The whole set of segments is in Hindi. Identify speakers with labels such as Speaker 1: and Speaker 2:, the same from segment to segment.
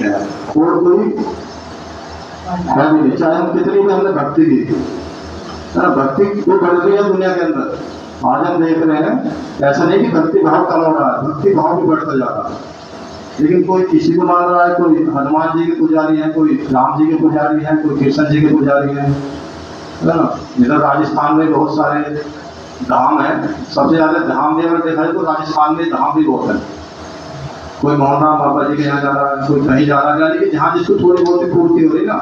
Speaker 1: सकते हैं और कोई है भी नहीं, चाहे हम कितनी भी हमने भक्ति की है ना, भक्ति वो बढ़ रही है दुनिया के अंदर। आज हम देख रहे हैं ऐसा नहीं कि भक्ति भाव कम हो रहा है, भक्ति भाव भी बढ़ता जा रहा है, लेकिन कोई किसी को मान रहा है, कोई हनुमान जी के पुजारी है, कोई राम जी के पुजारी है, कोई कृष्ण जी के पुजारी है ना। इधर राजस्थान में बहुत सारे धाम है, सबसे ज्यादा धाम भी अगर देखा जाए तो राजस्थान में धाम भी बहुत है। कोई मोहनराम बाबा जी के यहाँ जा रहा है, कोई कहीं जा रहा है, यानी कि जहाँ जिसको थोड़ी बहुत पूर्ति हो रही ना,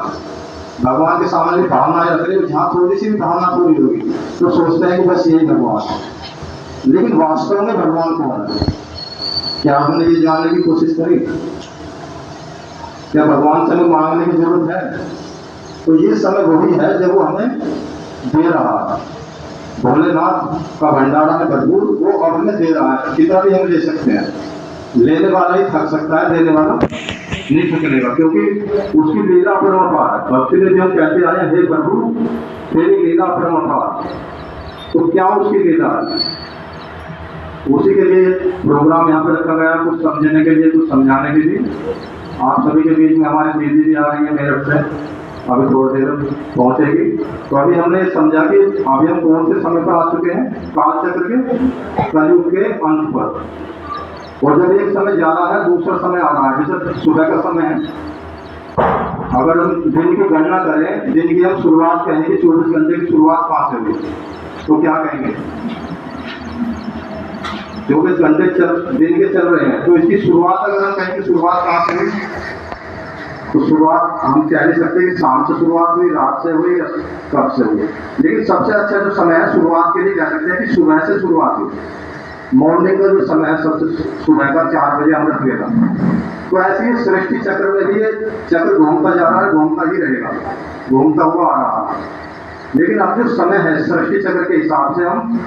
Speaker 1: भगवान के सामने भी भावनाएं रख रहे हो, जहाँ थोड़ी सी भी भावना पूरी होगी तो सोचते हैं कि बस यही भगवान है। लेकिन वास्तव में भगवान कौन है, क्या हमने ये जानने की कोशिश करी? क्या भगवान से हमें मांगने की जरूरत है? तो ये समय वही है जब वो हमें दे रहा है। भोलेनाथ का भंडारा है भरपूर, वो अब हमें दे रहा है, कितना भी हम ले सकते हैं। लेने वाला ही थक सकता है, देने वाला नहीं थकेगा, क्योंकि उसकी लीला परमापार है। भक्ति में जो हम कहते आए, हे प्रभु तेरी लीला परमापार, तो क्या उसकी लीला है? उसी के लिए प्रोग्राम यहाँ पे रखा गया, कुछ समझने के लिए, कुछ समझाने के लिए। आप सभी के बीच में हमारी दीदी भी आ रही है मेरठ से, अभी थोड़ी देर पहुंचेगी। तो अभी हमने समझा कि अभी हम कौन से समय पर आ चुके हैं, काल चक्र के कलयुग के अंत पर। और जब एक समय जा रहा है, दूसरा समय आ रहा है। जैसे सुबह का समय है, अगर हम दिन की गणना करें, दिन की हम शुरुआत कहेंगे 24 घंटे की शुरुआत कहाँ से हुई, तो क्या कहेंगे? 24 घंटे दिन के चल रहे हैं, तो इसकी शुरुआत अगर हम कहेंगे शुरुआत कहाँ से हुई, तो शुरुआत हम कह नहीं सकते कि शाम से शुरुआत हुई, रात से हुई या कब से हुई। लेकिन सबसे अच्छा जो समय है शुरुआत के लिए कह सकते हैं कि सुबह से शुरुआत हुई। मॉर्निंग का जो समय है सबसे सुबह का 4 बजे अमृत वेला। तो ऐसे ही सृष्टि चक्र में भी ये चक्र घूमता जा रहा है, घूमता ही रहेगा, घूमता हुआ आ रहा है। लेकिन अब जो समय है सृष्टि चक्र के हिसाब से हम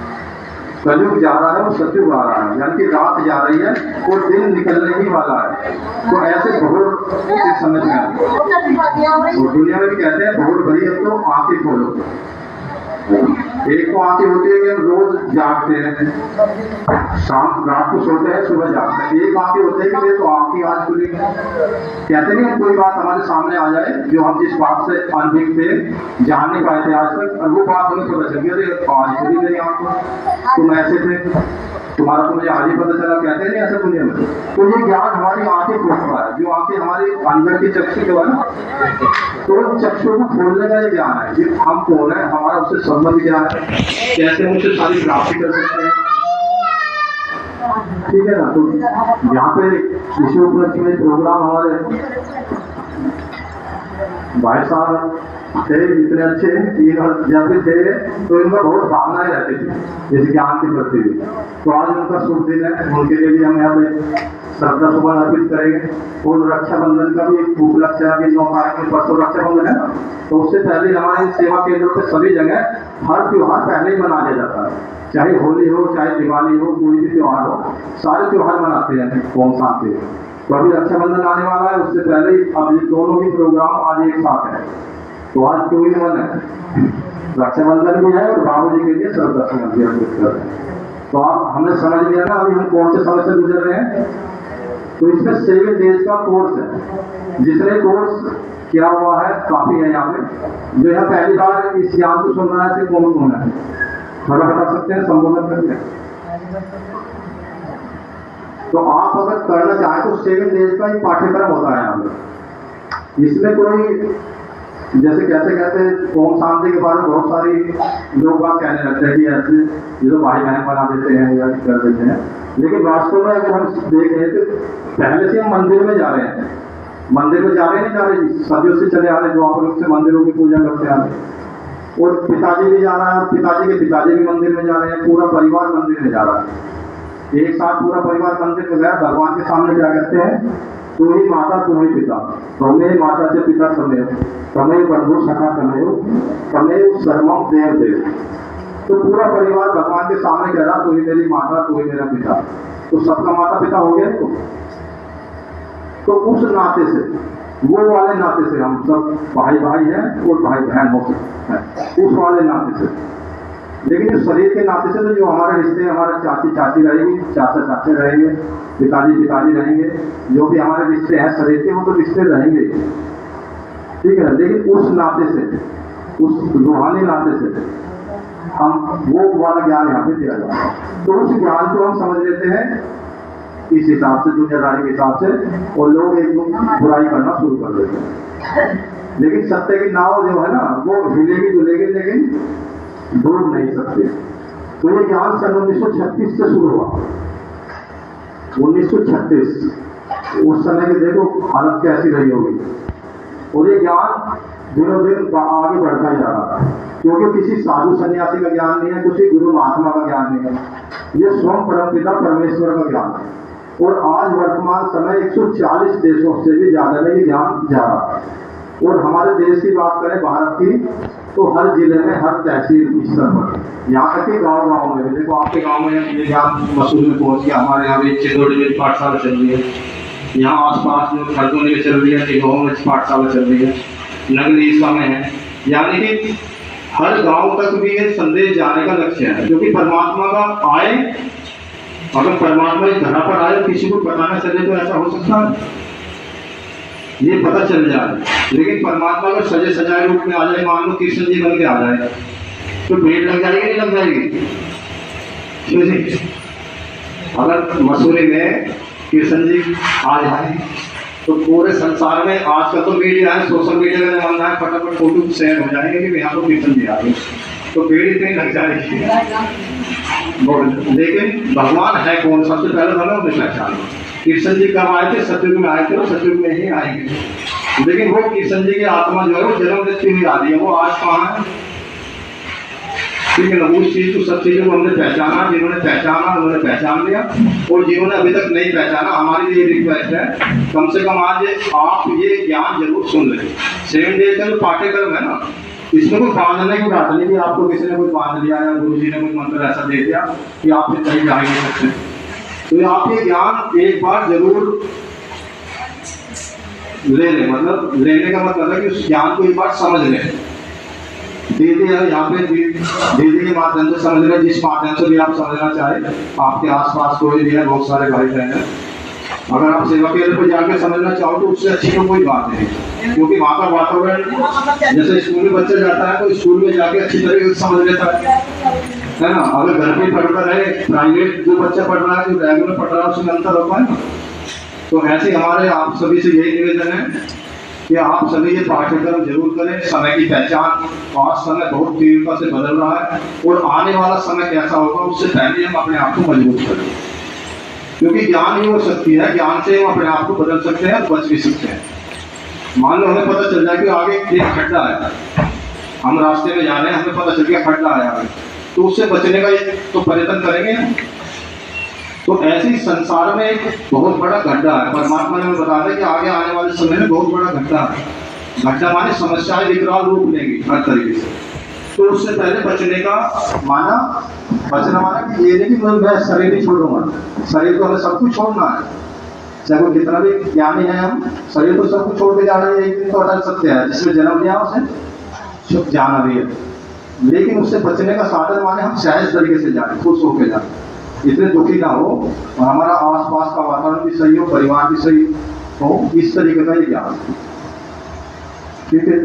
Speaker 1: कलयुग जा रहा है और सतयुग आ रहा है, यानी कि रात जा रही है और दिन निकलने ही वाला है। तो ऐसे भोर के समय में और दुनिया में भी कहते हैं भोर भरी है तो आंखें खोलो। एक तो आंखें होती है कि हम रोज जागते हैं, शाम रात को सोते हैं, सुबह जागते हैं। एक आंखें होती है कि ये तो आंखें आज खुली। कहते नहीं कोई बात हमारे सामने आ जाए जो हम जिस बात से अनभिज्ञ थे, जान नहीं पाए थे आज तक, और वो बात हमें पता चल गई, अरे आज खुली मेरी आंखें, तुम ऐसे थे, तुम्हारा तो मुझे आज ही पता चला। कहते नहीं ऐसा दुनिया में। तो ये ज्ञान हमारी आंखें खोलता है, जो आंखें हमारी अंदर की चक्षु जो है ना, तो उन चक्षुओं को खोलने का ये ज्ञान है कि हम कौन है, हमारा उससे संबंध क्या है, कैसे हम उससे सारी प्राप्ति कर सकते हैं। ठीक है ना। तो यहाँ पे इसी उपलक्ष्य में प्रोग्राम हमारे भाई साहब थे, इतने अच्छे, जब भी थे तो इनका बहुत भावनाएं रहती थी इस ज्ञान के प्रति। तो आज उनका शुभ दिन है, उनके लिए भी हम यहाँ पे श्रद्धा सुमन अर्पित करेंगे। और रक्षाबंधन का भी उपलक्ष्य अभी 9 तारीख में, परसों रक्षाबंधन है ना, तो उससे पहले हमारे सेवा केंद्रों पर सभी जगह हर त्योहार पहले ही मना लिया जाता है। चाहे होली हो, चाहे दिवाली हो, कोई भी त्योहार हो, सारे त्योहार मनाते हैं ओम शांति। तो अभी रक्षाबंधन आने वाला है, उससे पहले ही अब ये दोनों ही प्रोग्राम आज एक साथ है। तो आज 2 है, रक्षाबंधन भी है और बाबू जी के लिए श्रद्धा सुमन भी अर्पित कर रहे हैं। तो आप हमें समझ लिया ना अभी हम कौन से समय से गुजर रहे हैं। तो इसमें 7 डेज का कोर्स है, जिसने कोर्स किया हुआ है काफी है यहाँ पे। जो यहाँ पहली बार इस ज्ञान को सुन रहा है, कौन कौन है, थोड़ा बता सकते हैं संबोधन करके? तो आप अगर करना चाहें तो 7 डेज का ही पाठ्यक्रम होता है यहाँ पे। इसमें कोई जैसे कैसे कहते ओम शांति के बारे में बहुत सारी लोग बात कहने लगते हैं कि ऐसे जो भाई बहन बना देते हैं या कर देते हैं। लेकिन वास्तव में अगर हम देखें तो पहले से हम मंदिर में जा रहे हैं, मंदिर में जा रहे हैं, नहीं जा रहे, सदियों से चले आ रहे, जो आप लोग से मंदिरों की पूजा करते आ रहे। और पिताजी भी जा रहा है, और पिताजी के पिताजी भी मंदिर में जा रहे हैं, पूरा परिवार मंदिर में जा रहा है। एक साथ पूरा परिवार मंदिर में गया, भगवान के सामने क्या कहते हैं, तू ही माता तू ही पिता, तुम्हें माता से पिता समय, समय बंधु सखा समय, समय सर्वम देव देव। तो पूरा परिवार भगवान के सामने कह रहा, तू ही मेरी माता, तू ही मेरा पिता। तो सबका माता पिता हो गया। तो उस नाते से, वो वाले नाते से हम सब भाई भाई हैं और भाई बहन हो सकते हैं, उस वाले नाते से। लेकिन इस शरीर के नाते से तो जो हमारे रिश्ते, हमारे चाची चाची रहेगी, चाचा चाचे रहेंगे, पिताजी पिताजी रहेंगे, जो भी हमारे रिश्ते हैं शरीर वो तो रिश्ते रहेंगे, ठीक है। लेकिन उस नाते से, उस रूहानी नाते से हम वो वाला ज्ञान यहाँ पे दिया जाता है। तो उस ज्ञान को हम समझ लेते हैं इस हिसाब से, दुनियादारी के हिसाब से, और लोग एक बुराई करना शुरू कर देते हैं। लेकिन सत्य की नाव जो है ना वो हिलेगी डुलेगी, लेकिन डूब नहीं सकती। तो ये ज्ञान सन 1936 से शुरू हुआ। 1936 उस समय की देखो हालत कैसी रही होगी, और ये ज्ञान दिनों दिन आगे बढ़ता ही जा रहा था, क्योंकि किसी साधु सन्यासी का ज्ञान नहीं है, किसी गुरु महात्मा का ज्ञान नहीं है, ये स्वयं परमपिता परमेश्वर का ज्ञान है। और आज वर्तमान समय 140 देशों से भी ज्यादा में ये ज्ञान जा रहा है। और हमारे देश की बात करें भारत की, तो हर जिले में, हर तहसील स्तर पर, यहाँ तक कि गाँव में, देखो आपके गाँव में ये ज्ञान मसूर में पहुँच गया। हमारे यहाँ भी चिंदोड़ी में पाठशाला चल रही है, यहाँ आसपास में खरगोनी में चल रही है, गाँव में पाठशाला चल रही है, नगरी समय है। यानी कि हर गांव तक भी ये संदेश जाने का लक्ष्य है, क्योंकि परमात्मा का आए, अगर परमात्मा इस धरा पर आए किसी को पता न चले तो ऐसा हो सकता है, ये पता चल जाए। लेकिन परमात्मा अगर सजे सजाए रूप में आ जाए, मान लो कृष्ण जी बन के आ जाए, तो भीड़ लग जाएगी नहीं लग जाएगी? अगर मसूरी में कृष्ण जी आ जाए तो पूरे संसार में आजकल तो मीडिया है, सोशल मीडिया का जमाना है, फटाफट फोटो शेयर हो जाएंगे कि यहाँ तो कृष्ण जी आ गए, तो भीड़ इतनी लग जाएगी। लेकिन भगवान है कौन, सबसे पहले हमें उन्हें पहचान। कृष्ण जी कब आए थे? सतयुग में आए थे, और सतयुग में ही आएंगे। लेकिन वो कृष्ण जी की आत्मा जो है वो जन्म मृत्यु ही आ रही है, वो आज कहाँ है? ठीक है ना, उस चीज को, सब चीजों को हमने पहचाना, जिन्होंने पहचाना उन्होंने पहचान लिया, और जिन्होंने अभी तक नहीं पहचाना, हमारी लिए रिक्वेस्ट है कम से कम आज आप ये ज्ञान जरूर सुन लें। 7 डेज का जो पाठ्यक्रम है ना, इसमें कोई बांधने की बात नहीं कि आपको किसी ने कुछ बांध लिया या गुरु जी ने कुछ मंत्र ऐसा दे दिया कि आप फिर कहीं जा ही नहीं सकते। तो आप ये ज्ञान एक बार जरूर ले लें, मतलब लेने का मतलब है कि उस ज्ञान को एक बार समझ लें। दीदी है यहाँ पे, दीदी के माध्यम से समझ रहे, जिस माध्यम से भी आप समझना चाहें, आपके आसपास कोई भी है, बहुत सारे भाई बहन हैं, अगर आप सेवा केंद्र पर जाकर समझना चाहो तो उससे अच्छी तो कोई बात नहीं, क्योंकि वहाँ का वातावरण, जैसे स्कूल में बच्चा जाता है तो स्कूल में जाके अच्छी तरीके से समझ लेता है ना। अगर घर पे पढ़ता रहे, प्राइवेट जो बच्चा पढ़ रहा है, जो रेगुलर पढ़ रहा है, उसमें अंतर होता है ना। तो ऐसे हमारे आप सभी से यही निवेदन है कि आप सभी ये पाठ्यक्रम जरूर करें। समय की पहचान, आज समय बहुत तीव्रता से बदल रहा है, और आने वाला समय कैसा होगा उससे पहले हम अपने आप को मजबूत करें, क्योंकि ज्ञान ही वो शक्ति है, ज्ञान से हम अपने आप को बदल सकते हैं, बच भी सकते हैं। मान लो हमें पता चल जाए कि आगे एक खड्डा है, हम रास्ते में जा रहे हैं, हमें पता चल गया खड्डा है आगे, तो उससे बचने का तो प्रयत्न करेंगे। तो ऐसी संसार में एक बहुत बड़ा गड्ढा है, परमात्मा ने हमें बताया कि आगे आने वाले समय में बहुत बड़ा गड्ढा है। गड्ढा माने समस्याएं विकराल रूप लेंगी हर तरीके से, तो उससे पहले बचने का माना, बचना माना कि ये नहीं कि मैं शरीर नहीं छोड़ूंगा, शरीर को हमें सब कुछ छोड़ना है, चाहे वो कितना भी ज्ञानी है, हम शरीर को सब कुछ छोड़ के जाना है, एक दिन तो अटल सत्य है, जिसमें जन्म लिया उसे जाना भी है। लेकिन उससे बचने का साधन माने हम सहज तरीके से जाए, खुश होकर जाए, इतने दुखी ना हो, और हमारा आसपास का वातावरण भी सही हो, परिवार भी सही हो, इस तरीके का ये ज्ञान। ठीक है,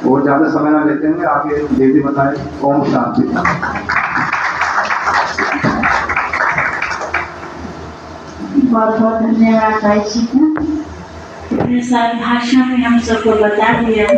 Speaker 1: और ज्यादा समय ना लेते हैं, आगे दीदी बताए। ओम शांति।
Speaker 2: बहुत बहुत धन्यवाद भाई जी, इतने सारे भाषण में हम सबको बता दिया।